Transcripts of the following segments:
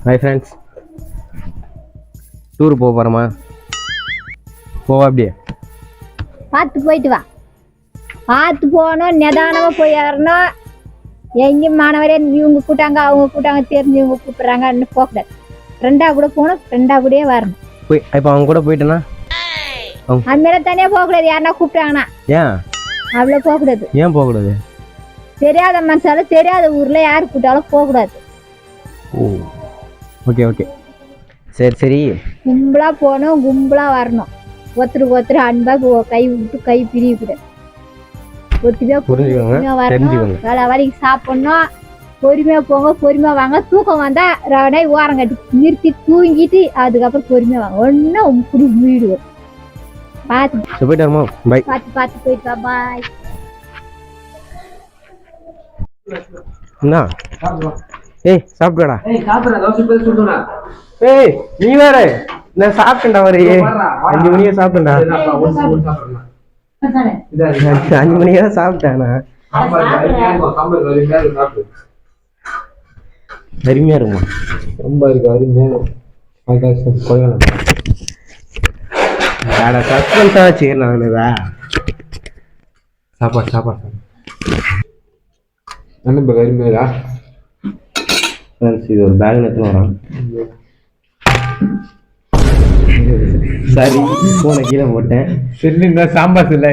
Hi friends, tour போக போகிறோமா? போவா அப்படியே பார்த்து போயிட்டு வா. பார்த்து போகணும், நிதானமாக போய் ஏறணும். எங்கேயும் மாணவரே இவங்க கூட்டாங்க அவங்க கூட்டாங்க தெரிஞ்சவங்க கூப்பிட்றாங்க இன்னும் போகக்கூடாது. ஃப்ரெண்டாக கூட போகணும், ஃப்ரெண்டாக கூடயே வரணும். போய் இப்போ அவங்க கூட போயிட்டேன்னா அதுமாரி தனியாக போகக்கூடாது. யாருன்னா கூப்பிட்டாங்கன்னா ஏன் அவ்வளோ போகக்கூடாது. ஏன் போகக்கூடாது? தெரியாத மனுஷாலும் தெரியாத ஊரில் யார் கூட்டாலும் போகக்கூடாது. ஓ, ஓகே ஓகே, சரி சரி. கும்பலாக போகணும், கும்பலாக வரணும். ஒருத்தருக்கு ஒருத்தர் அன்பாக கை விட்டு கை பிரியக்கூடாது. புரிஞ்சுக்கோங்க, தெரிஞ்சுக்கோங்க. வேலை வரைக்கும் சாப்பிட்ணும். பொறுமையாக போங்க, பொறுமையாக வாங்க. தூக்கம் வந்தால் ரவனை ஓரம் கட்டி நிறுத்தி தூங்கிட்டு அதுக்கப்புறம் பொறுமையாக வாங்க. ஒன்றும் இப்படி வீடுவோம். பார்த்து போயிட்டு வரமா? பை. பார்த்து போயிட்டு வா. பாய். என்ன? ஏய் சாப்பிட்டடா. ஏய் நீ வேற, நான் சாப்பிட்டேன்டா. ஒரு 5 மணியே சாப்பிட்டேன்டா. 5 மணியே தான் சாப்பிட்டேன். அருமையா இருக்குமா? ரொம்ப இருக்கு, அருமையா சஸ்பென்ஸா வச்சுக்கிறேன். சாப்பாடு என்ன அருமையா. இது ஒரு பேக் எடுத்து வரான். சரி, போன கீழே போட்டேன். சரி, சாம்பார் இல்லை.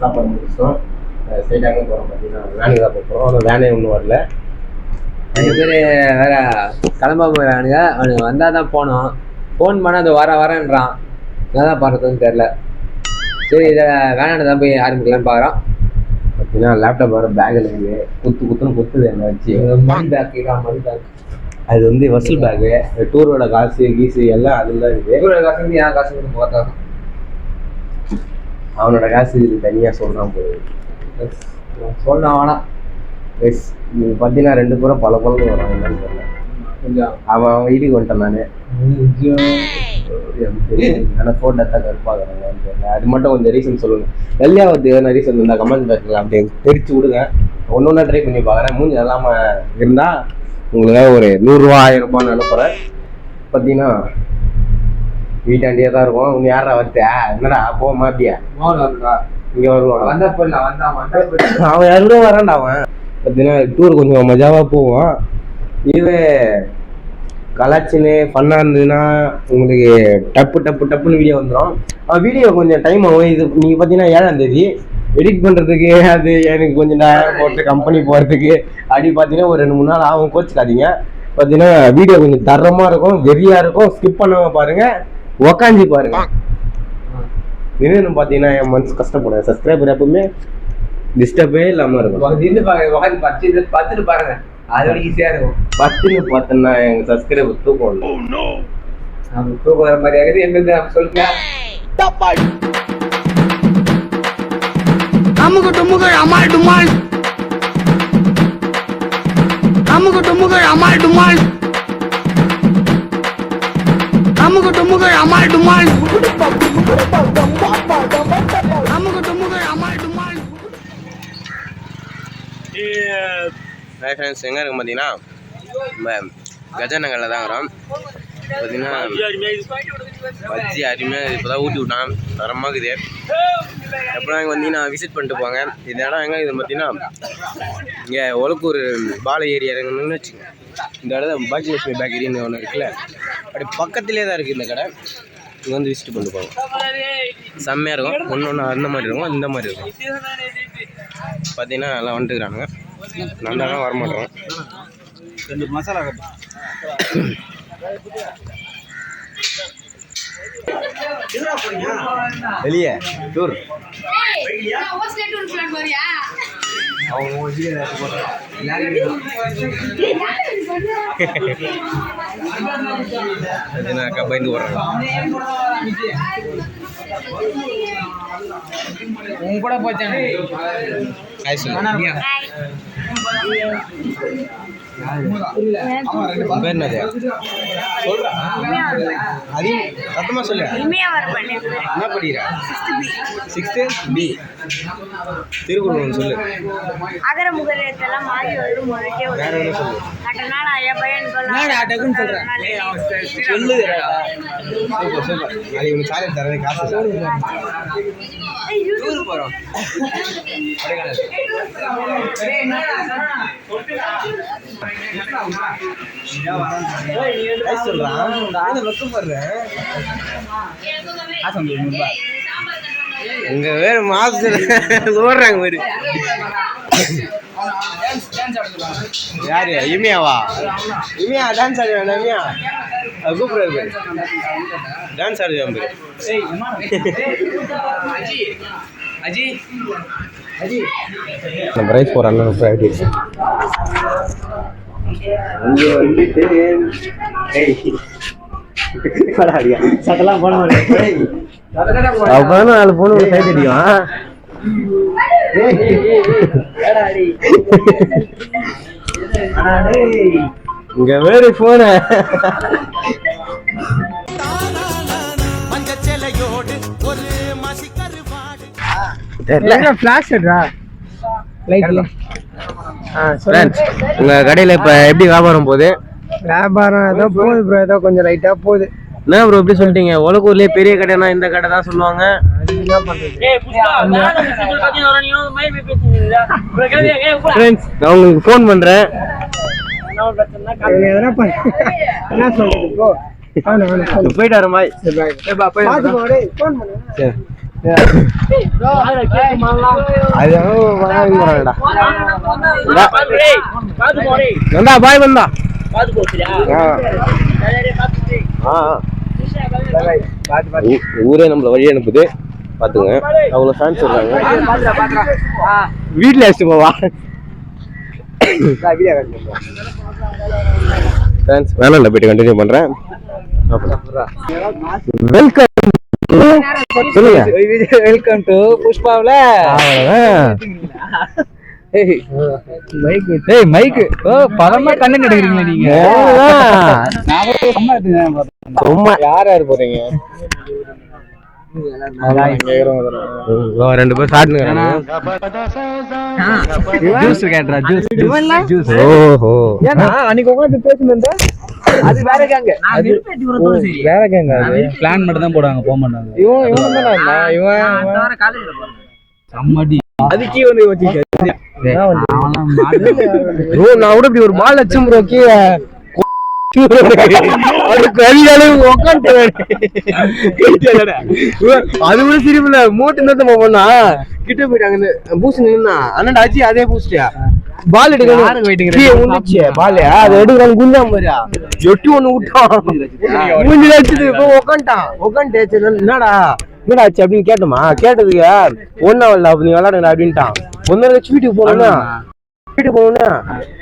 சாப்பாடு முடிச்சோம். சைடாக போகிறோம். பார்த்தீங்கன்னா வேனுக்கு தான் போகிறோம். வேனே ஒன்றும் வரல. 5 பேர் வேற கிளம்ப போயிடானுங்க. அவனுக்கு வந்தால் தான் போனோம். ஃபோன் பண்ணால் அது வரேன்றான். என்னதான் பண்ணுறதுன்னு தெரில. சரி, இதை வேணான்னு தான் போய் ஆரம்பிக்கலான்னு பார்க்குறோம். பார்த்தீங்கன்னா லேப்டாப் வர பேக்கில் இருக்குது. குத்துன்னு குத்துது என்ன வச்சு. மணி பேக் அது வந்து வசூல் பேக்கு. டூரோட காசு கீசு எல்லாம் அதில் தான் இருக்குது. காசு வந்து என் காசு வந்து பார்த்தா அவனோட காசு இது தனியாக சொல்கிறான் போகுது. சொன்னா வேணாம். எஸ், நீங்கள் பார்த்தீங்கன்னா 2 பேரும் பல வராங்க. என்னன்னு தெரியல. கொஞ்சம் அவன் வீட்டுக்கு வந்துட்டேன் நான். ஆனால் ஃபோட்டோ தான் கருப்பாகிறாங்கன்னு தெரியல. அது மட்டும் கொஞ்சம் ரீசன் சொல்லுங்கள். வெள்ளையாவது எதனா ரீசன் இருந்தால் கமெண்ட் பாக்ஸில் அப்படியே தெரிச்சு விடுங்க. ஒன்று ட்ரை பண்ணி பார்க்குறேன். மூஞ்சி இல்லாமல் இருந்தால் உங்களுக்காக ஒரு 100 ரூபா 1000 ரூபான்னு அனுப்புகிறேன். பார்த்தீங்கன்னா வீட்டாண்டியே தான் இருக்கும். உன்னை யாரா வச்சா என்னடா போமா அப்படியா இங்கே வருவான். வந்தா போயிடலாம். அவன் 2 ரூபா வரான்டா. அவன் பார்த்தீங்கன்னா டூர் கொஞ்சம் மஜாவாக போவான். இதுவே கலாச்சின்னு ஃபன்னாக இருந்ததுன்னா உங்களுக்கு டப்புன்னு வீடியோ வந்துடும். வீடியோ கொஞ்சம் டைம் ஆகும். இது நீங்கள் பார்த்தீங்கன்னா 7ஆம் தேதி எடிட் பண்ணுறதுக்கு அது எனக்கு கொஞ்சம் நேரம் போட்டு கம்பெனி போகிறதுக்கு அப்படி பார்த்தீங்கன்னா ஒரு 2-3 நாள் ஆகும். கோச்சிக்காதீங்க. பார்த்தீங்கன்னா வீடியோ கொஞ்சம் தரமாக இருக்கும், வெறியாக இருக்கும். ஸ்கிப் பண்ணாமல் பாருங்கள், உக்காஞ்சி பாருங்கள். இன்னும் பார்த்தீங்கன்னா என் மனசு கஷ்டப்படும். சப்ஸ்கிரைபர் எப்பவுமே டிஸ்டர்பே இல்லாமல் இருக்கும். பார்த்துட்டு பாருங்க, அதோட ஈஸியாக இருக்கும். 10ன்னு பார்த்தோன்னா எங்கள் சப்ஸ்கிரைபர் தூக்கம் இல்லை. நம்ம தூக்கம் வர மாதிரி ஆகுது. எங்க சொல்லுங்க. அமுகு டுமுகு அமால் டுமால், அமுகு டுமுகு அமால் டுமால், அமுகு டுமுகு அமால் டுமால், அமுகு டுமுகு அமால் டுமால். ஹாய் ஃப்ரெண்ட்ஸ், எங்கே இருக்கும் பார்த்தீங்கன்னா நம்ம கஜாநகரில் தான் வரோம். பார்த்தீங்கன்னா பஜ்ஜி அருமையாக இப்போ தான் ஊட்டி விட்டான். தரமாகுது. எப்படின்னா இங்கே வந்தீங்கன்னா விசிட் பண்ணிட்டு போங்க. இந்த இடம் எங்கே இது பார்த்தீங்கன்னா இங்கே ஒலக்கூர் பாலை ஏரி இறங்கணும்னு வச்சுக்கோங்க. இந்த இடம் பாக்கியலட்சுமி பேக்கரின்னு ஒன்று இருக்குல்ல, அப்படி பக்கத்துலேயே தான் இருக்குது இந்த கடை. இங்கே வந்து விசிட் பண்ணிட்டு போங்க. செம்மையாக இருக்கும். ஒன்று அந்த மாதிரி இருக்கும், இந்த மாதிரி இருக்கும். பார்த்தீங்கன்னா நல்லா வந்துட்டுக்கிறானுங்க. நான் தான் வரமாட்டோம். 2 மசாலா கட்டு வெளியே டூர் பயந்து போடுறாங்க. உன் கூட போச்சானே ஹாய் சொல்லு. உன் பேர் என்னது? சொல்றா. அதையும் சத்தமா சொல்லு. என்ன படிக்கிற? 6th B. திருக்குறள் சொல்லு. அகர முதல் எழுத்தெல்லாம் மாறி வரும் முறைக்கே வேற என்ன சொல்லு? அட்டனால ஐயப்பயன் சொல்லு. Super super. நாளைக்கு உனக்கு சாக்லேட் தரேன், காசு டூர் போறோம். இங்க வேற மாசத்துல ஓடுறாங்க பாரு. யாரு? இமியாவா? இமியா டான்ஸ் ஆடுவேன். இமியா கூப்பிடுறாரு பாரு, டான்ஸ் ஆடுவேன் பாரு. நம்ம ரைஸ் போற அண்ணன் பிரைவேட் சட்டெல்லாம் போட மாட்டேன். அப்பதான் 4 பொண்ணு சைட் அடிக்கும். இங்க வேறு போன உங்க கடையில இப்ப எப்படி வியாபாரம் போகுது? வியாபாரம் ஏதோ போகுது ப்ரோ, ஏதோ கொஞ்சம் லைட்டா போகுது. என்ன ப்ரோ எப்படி சொல்லிட்டீங்க? உலகூர்லயே பெரிய கடைனா இந்த கடை தான் சொல்லுவாங்க. நான் உங்களுக்கு ஃபோன் பண்றேன். என்ன சொல்றது ப்ரோ? போயிட்டு வரேன் பாய். பாய் வந்தா ஊரே நம்மள வழி அனுப்புது பாத்துங்க. அவ்வளவு ஃபேன்ஸ் இருக்காங்க. வீட்டுல வச்சு போவா வேணாம், போயிட்டு கண்டினியூ பண்றேன். வெல்கம் சொல்லுங்க. வெல்கம் டு புஷ்பாவில மைக்கு. பதமா கண்ணு எடுக்கிறீங்களா நீங்க? சும்மா யார் யாரு போறீங்க? 2 பேர் சாப்பிட்டுங்க. Juice கேட்றா, juice. ஓஹோ, அன்னைக்கு உட்காந்து பேசுனது அது வேற கேங்க. அது வேற கேங்க. பிளான் மட்டும் தான் போடுவாங்க, போக மாட்டாங்க. இவன் சம்மடி அதுக்கே வந்து வச்சிருக்க. நான் கூட இப்படி ஒரு பால் வச்சும் ப்ரோ கீழே அது கூட சிரிப்புல மூட்டு நிறுத்த போனா கிட்ட போயிட்டாங்க. பூசு நின்னா அண்ணா அஜி அதே பூசிட்டியா பால் எடுக்கணும். பால் அதை எடுக்கிறான் குஞ்சாம பாரியா எட்டி ஒண்ணு விட்டான். மூஞ்சி அடிச்சுட்டு இப்போ உக்காந்துட்டு என்னடா ஆச்சு அப்படின்னு கேட்டோமா. கேட்டதுக்கு ஒன்னும் வரல, நீ விளையாடுங்க அப்படின்ட்டான். ஒன்னு கட்சி வீட்டுக்கு போனோம்னா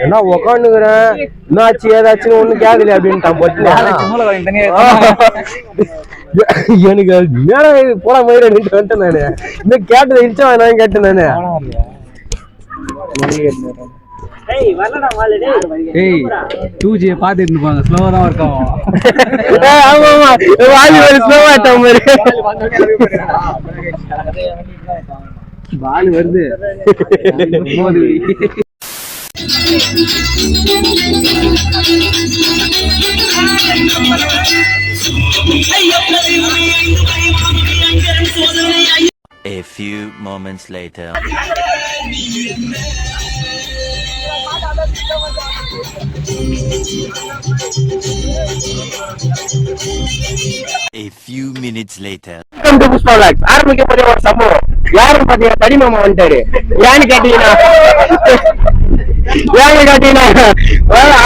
என்ன உக்காந்துக்கிறேன், என்ன ஆச்சு ஏதாச்சும் ஒண்ணு கேட்கல அப்படின்ட்டான். எனக்கு போன மாதிரி வந்துட்டேன் நானு. இன்னும் கேட்டதை இடிச்சா வேணாம் கேட்டேன் நானு. பாத்துட்டு இருப்பாங்க, ஸ்லோவா தான் இருக்கும். ஆமா ஆமா, வாலிபால் ஸ்லோவா ஆட்டம் மாதிரி பால் வருது. A few moments later. A few minutes later. ஆரம்பிக்கப்பட்ட ஒரு சம்பவம் யாருன்னு பாத்தீங்கன்னா தடிமாமா வந்துட்டாரு. ஏன்னு கேட்டீங்கன்னா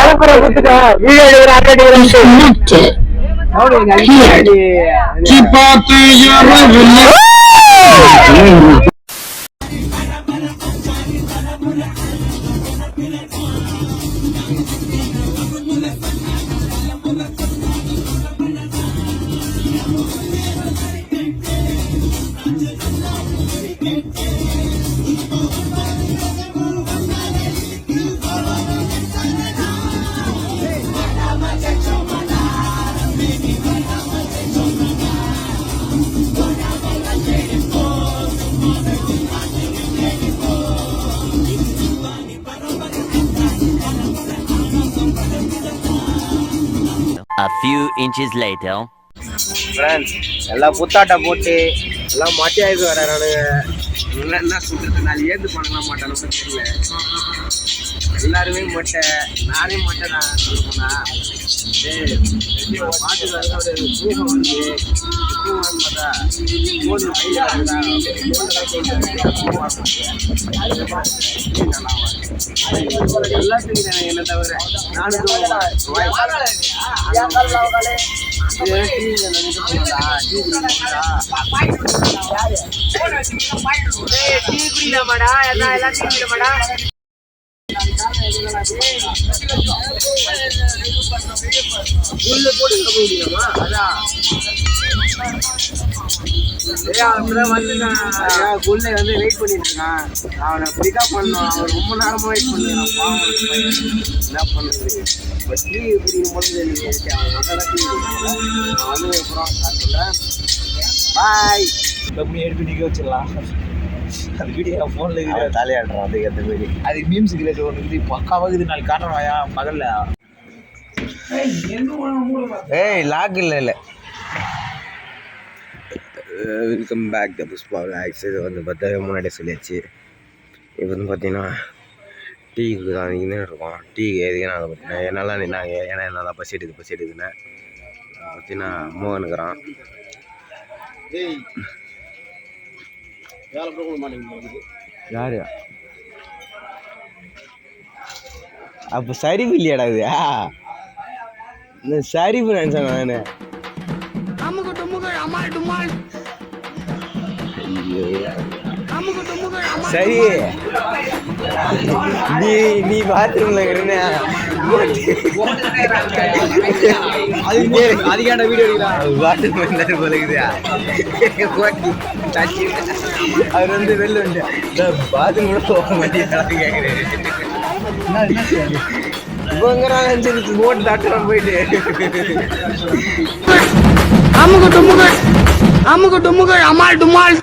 அனுப்புற குத்துட்டேன் வீடியோ எடுக்கிற A few inches later. Friends எல்லாம் புத்தாட்டை போட்டு எல்லாம் மட்டையாயிட்டு வரானுங்க. என்ன சொல்றது, நான் ஏந்து பண்ணலாம் மாட்டேன்னு தெரியல. எல்லாருமே மொட்டை, நானே மொட்டை தான் சொல்லணும்னா. மாட்டு ஒரு தூக்கம் வந்து பார்த்தா போன் எல்லாத்துக்கும் என்ன தவிர நானும் உள்ள போட்டு முடியுமா? அதான் குள்ள வந்து வெயிட் பண்ணிட்டு இருக்கான். அவனை பிக்கப் பண்ணணும். அவன் ரொம்ப நேரமா வெயிட் பண்ணுறான். என்ன பண்ணுறது, இப்போ டீ குடிக்கும் போது அவன் வந்து அப்புறம் பாய் எப்படி எடுத்து நிற்க வச்சிடலாம். அந்த வீடியோ ஃபோனில் இருக்குது, தலையாடுறான். அதுக்கேற்ற மாதிரி அது மீம்ஸ் கிரியேட் ஒன்று இது பக்காவாக இது நாளைக்கு காட்டுறாயா பகல்ல. லாக் இல்லை. Welcome back the Pushpa vlogs. இது வந்து பார்த்தா முன்னாடியே சொல்லியாச்சு. இப்போ வந்து பார்த்தீங்கன்னா டீக்கு தான் நின்று இருக்கோம். டீ எதுக்கு நாங்கள் பார்த்தீங்கன்னா என்னெல்லாம் நின்னாங்க. ஏன்னா என்னெல்லாம் பசி எடுக்குதுன்னு பார்த்தீங்கன்னா மோகனுக்குறான். யாரு அப்போ சரிவு இல்லையாடா இது? இந்த சரிவு நினச்சேன் நான். அமுக்கு டுமுக்கு அமால் டுமால் அமுக்கு டுமுக்கு அமால் சரி, நீ பாத்ரூம்ல இருக்கிற அதிகான வீடியோ எடுக்கலாம். பாத்ரூம் இருந்தாரு போலக்குதா. அவர் வந்து வெளில வந்து பாத்ரூம் கூட போக மாட்டேங்கிறாங்க கேட்குறேன். இவங்கிறான் போட்டு டாக்டர் போயிட்டு அமுக்கு டுமுக்கு அமால் டுமால்